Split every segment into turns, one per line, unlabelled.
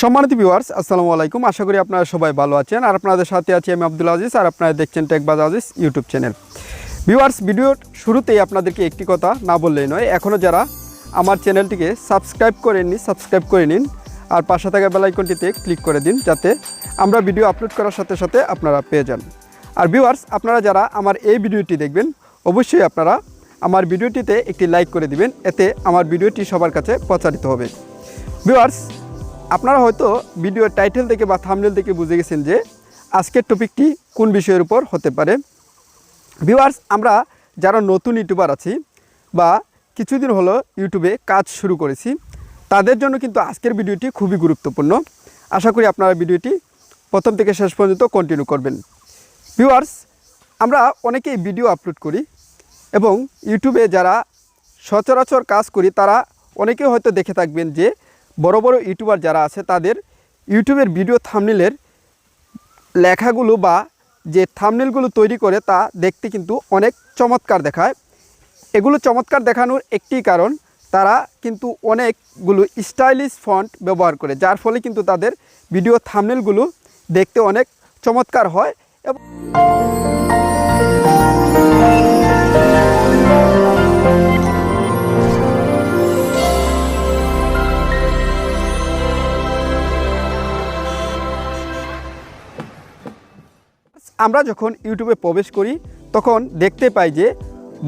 সম্মানিত ভিউয়ার্স আসসালামু আলাইকুম। আশা করি আপনারা সবাই ভালো আছেন। আর আপনাদের সাথে আছি আমি আব্দুল আজিজ, আর আপনারা দেখছেন টেকবাজ আজিজ ইউটিউব চ্যানেল। ভিউয়ার্স, ভিডিওর শুরুতেই আপনাদেরকে একটি কথা না বললেই নয়, এখনও যারা আমার চ্যানেলটিকে সাবস্ক্রাইব করেননি সাবস্ক্রাইব করে নিন, আর পাশে থাকা বেল আইকনটিতে ক্লিক করে দিন, যাতে আমরা ভিডিও আপলোড করার সাথে সাথে আপনারা পেয়ে যান। আর ভিউয়ার্স, আপনারা যারা আমার এই ভিডিওটি দেখবেন অবশ্যই আপনারা আমার ভিডিওটিতে একটি লাইক করে দিবেন, এতে আমার ভিডিওটি সবার কাছে প্রচারিত হবে। ভিউয়ার্স, আপনারা হয়তো ভিডিওর টাইটেল থেকে বা থাম্বনেল থেকে বুঝে গেছেন যে আজকের টপিকটি কোন বিষয়ের উপর হতে পারে। ভিউয়ার্স, আমরা যারা নতুন ইউটিউবার আছি বা কিছুদিন হলো ইউটিউবে কাজ শুরু করেছি, তাদের জন্য কিন্তু আজকের ভিডিওটি খুবই গুরুত্বপূর্ণ। আশা করি আপনারা ভিডিওটি প্রথম থেকে শেষ পর্যন্ত কন্টিনিউ করবেন। ভিউয়ার্স, আমরা অনেকেই ভিডিও আপলোড করি এবং ইউটিউবে যারা সচরাচর কাজ করি তারা অনেকেই হয়তো দেখে থাকবেন যে বড় বড় ইউটিউবার যারা আছে তাদের ইউটিউবের ভিডিও থাম্বনেলের লেখাগুলো বা যে থাম্বনেলগুলো তৈরি করে তা দেখতে কিন্তু অনেক চমৎকার দেখায়। এগুলো চমৎকার দেখানোর একটি কারণ, তারা কিন্তু অনেকগুলো স্টাইলিশ ফন্ট ব্যবহার করে, যার ফলে কিন্তু তাদের ভিডিও থাম্বনেলগুলো দেখতে অনেক চমৎকার হয়। এবং আমরা যখন ইউটিউবে প্রবেশ করি তখন দেখতে পাই যে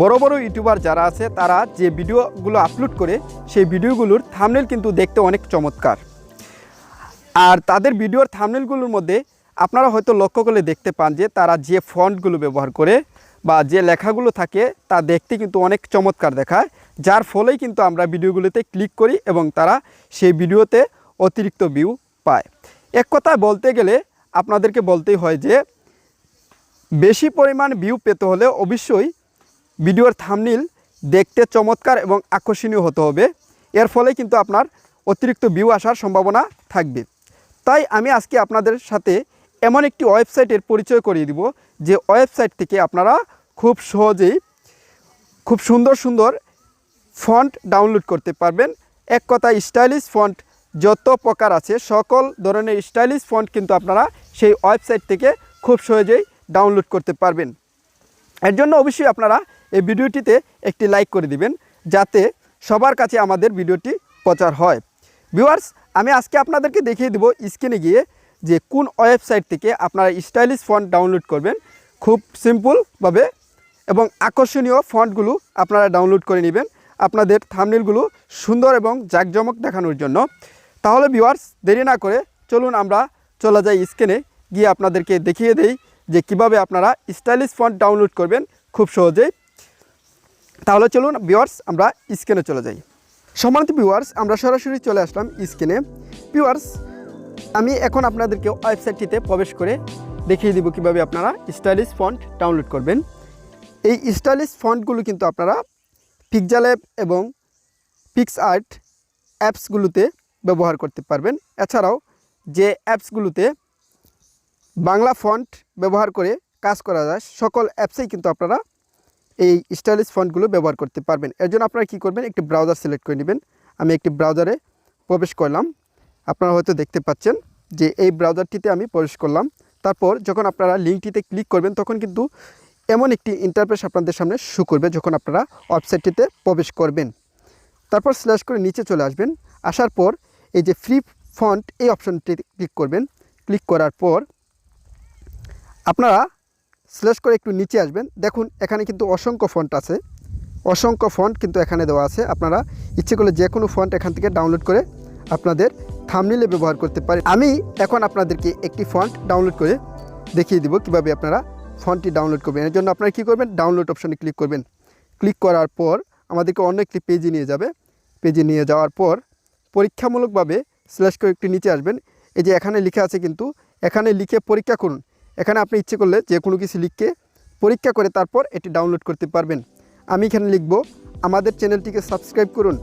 বড় বড় ইউটিউবার যারা আছে তারা যে ভিডিওগুলো আপলোড করে সেই ভিডিওগুলোর থাম্বনেল কিন্তু দেখতে অনেক চমৎকার। আর তাদের ভিডিওর থাম্বনেলগুলোর মধ্যে আপনারা হয়তো লক্ষ্য করলে দেখতে পান যে তারা যে ফন্টগুলো ব্যবহার করে বা যে লেখাগুলো থাকে তা দেখতে কিন্তু অনেক চমৎকার দেখায়, যার ফলেই কিন্তু আমরা ভিডিওগুলোতে ক্লিক করি এবং তারা সেই ভিডিওতে অতিরিক্ত ভিউ পায়। এক কথায় বলতে গেলে আপনাদেরকে বলতেই হয় যে বেশি পরিমাণ ভিউ পেতে হলে অবশ্যই ভিডিওর থাম্বনেল দেখতে চমৎকার এবং আকর্ষণীয় হতে হবে। এর ফলে কিন্তু আপনার অতিরিক্ত ভিউ আসার সম্ভাবনা থাকবে। তাই আমি আজকে আপনাদের সাথে এমন একটি ওয়েবসাইটের পরিচয় করিয়ে দিব যে ওয়েবসাইট থেকে আপনারা খুব সহজেই খুব সুন্দর সুন্দর ফন্ট ডাউনলোড করতে পারবেন। এক কথায় স্টাইলিশ ফন্ট যত প্রকার আছে সকল ধরনের স্টাইলিশ ফন্ট কিন্তু আপনারা সেই ওয়েবসাইট থেকে খুব সহজেই ডাউনলোড করতে পারবেন। এর জন্য অবশ্যই আপনারা এই ভিডিওটিতে একটি লাইক করে দিবেন, যাতে সবার কাছে আমাদের ভিডিওটি প্রচার হয়। ভিউয়ার্স, আমি আজকে আপনাদেরকে দেখিয়ে দেব স্ক্রিনে গিয়ে যে কোন ওয়েবসাইট থেকে আপনারা স্টাইলিশ ফন্ট ডাউনলোড করবেন খুব সিম্পলভাবে, এবং আকর্ষণীয় ফন্টগুলো আপনারা ডাউনলোড করে নেবেন আপনাদের থাম্বনেলগুলো সুন্দর এবং জাঁকজমক দেখানোর জন্য। তাহলে ভিউয়ার্স, দেরি না করে চলুন আমরা চলে যাই স্ক্রিনে গিয়ে আপনাদেরকে দেখিয়ে দেই যে কিভাবে আপনারা স্টাইলিশ ফন্ট ডাউনলোড করবেন খুব সহজেই। তাহলে চলুন ভিউয়ার্স, আমরা স্ক্রিনে চলে যাই। সম্মানিত ভিউয়ার্স, আমরা সরাসরি চলে আসলাম স্ক্রিনে। ভিউয়ার্স, আমি এখন আপনাদেরকে ওয়েবসাইটটিতে প্রবেশ করে দেখিয়ে দিব কিভাবে আপনারা স্টাইলিশ ফন্ট ডাউনলোড করবেন। এই স্টাইলিশ ফন্টগুলো কিন্তু আপনারা পিক্সেলল্যাব এবং পিক্সআর্ট অ্যাপসগুলোতে ব্যবহার করতে পারবেন। এছাড়াও যে অ্যাপসগুলোতে বাংলা ফন্ট ব্যবহার করে কাজ করা যায় সকল অ্যাপসেই কিন্তু আপনারা এই স্টাইলিশ ফন্টগুলো ব্যবহার করতে পারবেন। এর জন্য আপনারা কী করবেন, একটি ব্রাউজার সিলেক্ট করে নেবেন। আমি একটি ব্রাউজারে প্রবেশ করলাম, আপনারা হয়তো দেখতে পাচ্ছেন যে এই ব্রাউজারটিতে আমি প্রবেশ করলাম। তারপর যখন আপনারা লিঙ্কটিতে ক্লিক করবেন তখন কিন্তু এমন একটি ইন্টারফেস আপনাদের সামনে শো করবে যখন আপনারা ওয়েবসাইটটিতে প্রবেশ করবেন। তারপর স্ল্যাশ করে নিচে চলে আসবেন। আসার পর এই যে ফ্রি ফন্ট এই অপশনটি ক্লিক করবেন। ক্লিক করার পর আপনারা স্ল্যাশ করে একটু নিচে আসবেন। দেখুন এখানে কিন্তু অসংখ্য ফন্ট আছে, অসংখ্য ফন্ট কিন্তু এখানে দেওয়া আছে। আপনারা ইচ্ছে করলে যে কোনো ফন্ট এখান থেকে ডাউনলোড করে আপনাদের থাম্বনেলে ব্যবহার করতে পারেন। আমি এখন আপনাদেরকে একটি ফন্ট ডাউনলোড করে দেখিয়ে দিব কিভাবে আপনারা ফন্টটি ডাউনলোড করবেন। এর জন্য আপনারা কী করবেন, ডাউনলোড অপশনে ক্লিক করবেন। ক্লিক করার পর আমাদেরকে অন্য একটি পেজে নিয়ে যাবে। পেজে নিয়ে যাওয়ার পর পরীক্ষামূলকভাবে স্ল্যাশ করে একটু নিচে আসবেন। এই যে এখানে লেখা আছে কিন্তু এখানে লিখে পরীক্ষা করুন। এখানে আপনি ইচ্ছে করলে যে কোনো কিছু লিখে পরীক্ষা করে তারপর এটি ডাউনলোড করতে পারবেন। আমি এখানে লিখব, আমাদের চ্যানেলটিকে সাবস্ক্রাইব করুন,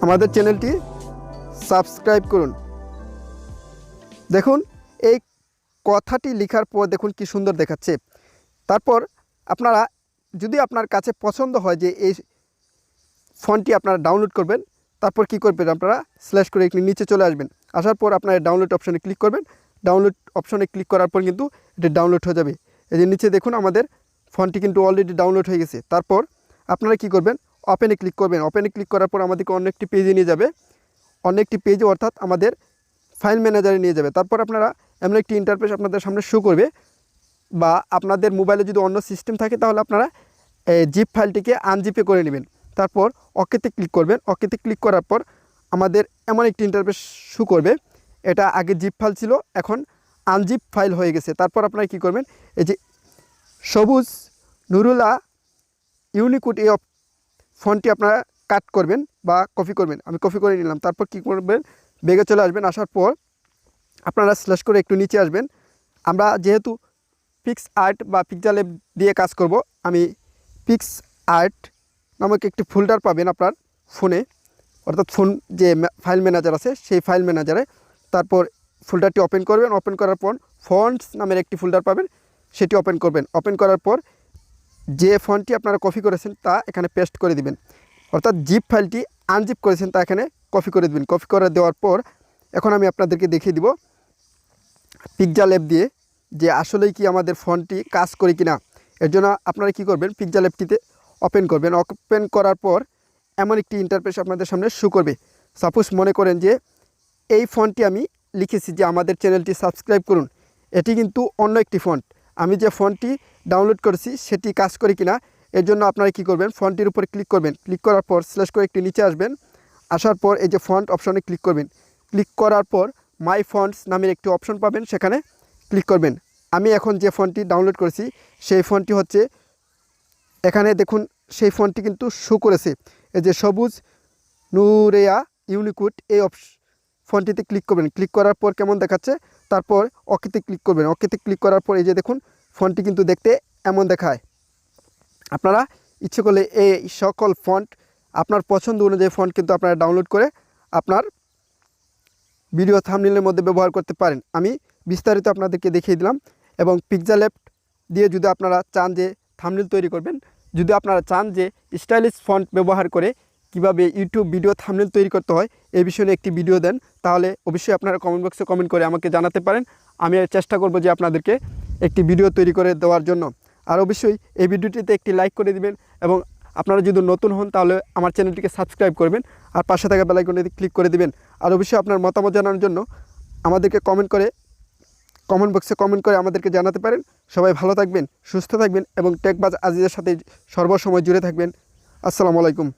আমাদের চ্যানেলটি সাবস্ক্রাইব করুন। দেখুন এই কথাটি লেখার পর দেখুন কি সুন্দর দেখাচ্ছে। তারপর আপনারা যদি আপনার কাছে পছন্দ হয় যে এই ফন্টটি আপনারা ডাউনলোড করবেন, তারপর কি করবেন আপনারা স্ল্যাশ করে একটু নিচে চলে আসবেন। আসার পর আপনারা ডাউনলোড অপশনে ক্লিক করবেন। ডাউনলোড অপশনে ক্লিক করার পর কিন্তু এটা ডাউনলোড হয়ে যাবে। এই যে নিচে দেখুন আমাদের ফন্টটি কিন্তু অলরেডি ডাউনলোড হয়ে গেছে। তারপর আপনারা কি করবেন ওপেনে ক্লিক করবেন। ওপেনে ক্লিক করার পর আমাদেরকে অন্য একটি পেজে নিয়ে যাবে, অন্য একটি পেজে অর্থাৎ আমাদের ফাইল ম্যানেজারে নিয়ে যাবে। তারপর আপনারা এমন একটি ইন্টারফেস আপনাদের সামনে শো করবে, বা আপনাদের মোবাইলে যদি অন্য সিস্টেম থাকে তাহলে আপনারা জিপ ফাইলটিকে আনজিপে করে নেবেন। তারপর ওকেতে ক্লিক করবেন। ওকেতে ক্লিক করার পর আমাদের এমন একটি ইন্টারফেস শো করবে, এটা আগে জিপ ফাইল ছিল এখন আনজিপ ফাইল হয়ে গেছে। তারপর আপনারা কি করবেন এই যে সবুজ নুরুলা ইউনিকোড এই ফন্টটি আপনারা কাট করবেন বা কপি করবেন। আমি কপি করে নিলাম। তারপর কি করবেন বেগে চলে আসবেন। আসার পর আপনারা স্ল্যাশ করে একটু নিচে আসবেন। আমরা যেহেতু পিক্স আর্ট বা পিকচার ল্যাব দিয়ে কাজ করব, আমি পিক্স আর্ট নামক একটি ফোল্ডার পাবেন আপনার ফোনে, অর্থাৎ ফোন যে ফাইল ম্যানেজার আছে সেই ফাইল ম্যানেজারে। তারপর ফোল্ডারটি ওপেন করবেন। ওপেন করার পর ফন্টস নামের একটি ফোল্ডার পাবেন, সেটি ওপেন করবেন। ওপেন করার পর যে ফন্টটি আপনারা কপি করেছেন তা এখানে পেস্ট করে দিবেন, অর্থাৎ জিপ ফাইলটি আনজিপ করেছেন তা এখানে কপি করে দেবেন। কপি করে দেওয়ার পর এখন আমি আপনাদেরকে দেখিয়ে দিব পিকচার ল্যাব দিয়ে যে আসলেই কি আমাদের ফন্টটি কাজ করে কিনা। এর জন্য আপনারা কি করবেন পিকচার ল্যাবটিতে ওপেন করবেন। ওপেন করার পর এমন একটি ইন্টারফেস আপনাদের সামনে শো করবে। সাপোজ মনে করেন যে এই ফন্টটি আমি লিখেছি যে আমাদের চ্যানেলটি সাবস্ক্রাইব করুন, এটি কিন্তু অন্য একটি ফন্ট। আমি যে ফন্টটি ডাউনলোড করেছি সেটি কাজ করে কিনা এর জন্য আপনারা কি করবেন ফন্টটির উপরে ক্লিক করবেন। ক্লিক করার পর স্ল্যাশ করে একটু নিচে আসবেন। আসার পর এই যে ফন্ট অপশনে ক্লিক করবেন। ক্লিক করার পর মাই ফন্টস নামের একটি অপশন পাবেন, সেখানে ক্লিক করবেন। আমি এখন যে ফন্টটি ডাউনলোড করেছি সেই ফন্টটি হচ্ছে এখানে দেখুন, সেই ফন্টটি কিন্তু শো করেছে এই যে সবুজ নুরেয়া ইউনিকোড এই ফন্টটিতে ক্লিক করবেন। ক্লিক করার পর কেমন দেখাচ্ছে, তারপর ওকেতে ক্লিক করবেন। ওকেতে ক্লিক করার পর এই যে দেখুন ফন্টটি কিন্তু দেখতে এমন দেখায়। আপনারা ইচ্ছে করলে এই সকল ফন্ট আপনার পছন্দ অনুযায়ী ফন্ট কিন্তু আপনারা ডাউনলোড করে আপনার ভিডিও থাম্বনেইলের মধ্যে ব্যবহার করতে পারেন। আমি বিস্তারিত আপনাদেরকে দেখিয়ে দিলাম। এবং পিকচার ল্যাব দিয়ে যদি আপনারা চান যে থাম্বনেইল তৈরি করবেন, যদি আপনারা চান যে স্টাইলিশ ফন্ট ব্যবহার করে কিভাবে ইউটিউব ভিডিও থাম্বনেইল তৈরি করতে হয় এই বিষয়ে নিয়ে একটি ভিডিও দেন, তাহলে অবশ্যই আপনারা কমেন্ট বক্সে কমেন্ট করে আমাকে জানাতে পারেন। আমি চেষ্টা করব যে আপনাদেরকে একটি ভিডিও তৈরি করে দেওয়ার জন্য। আর অবশ্যই এই ভিডিওটিতে একটি লাইক করে দিবেন এবং আপনারা যদি নতুন হন তাহলে আমার চ্যানেলটিকে সাবস্ক্রাইব করবেন আর পাশে থাকা বেল আইকনটিতে ক্লিক করে দিবেন। আর অবশ্যই আপনার মতামত জানানোর জন্য আমাদেরকে কমেন্ট বক্সে কমেন্ট করে আমাদেরকে জানাতে পারেন। সবাই ভালো থাকবেন, সুস্থ থাকবেন এবং টেকবাজ আজিজের সাথে সর্বসময় জুড়ে থাকবেন। আসসালামু আলাইকুম।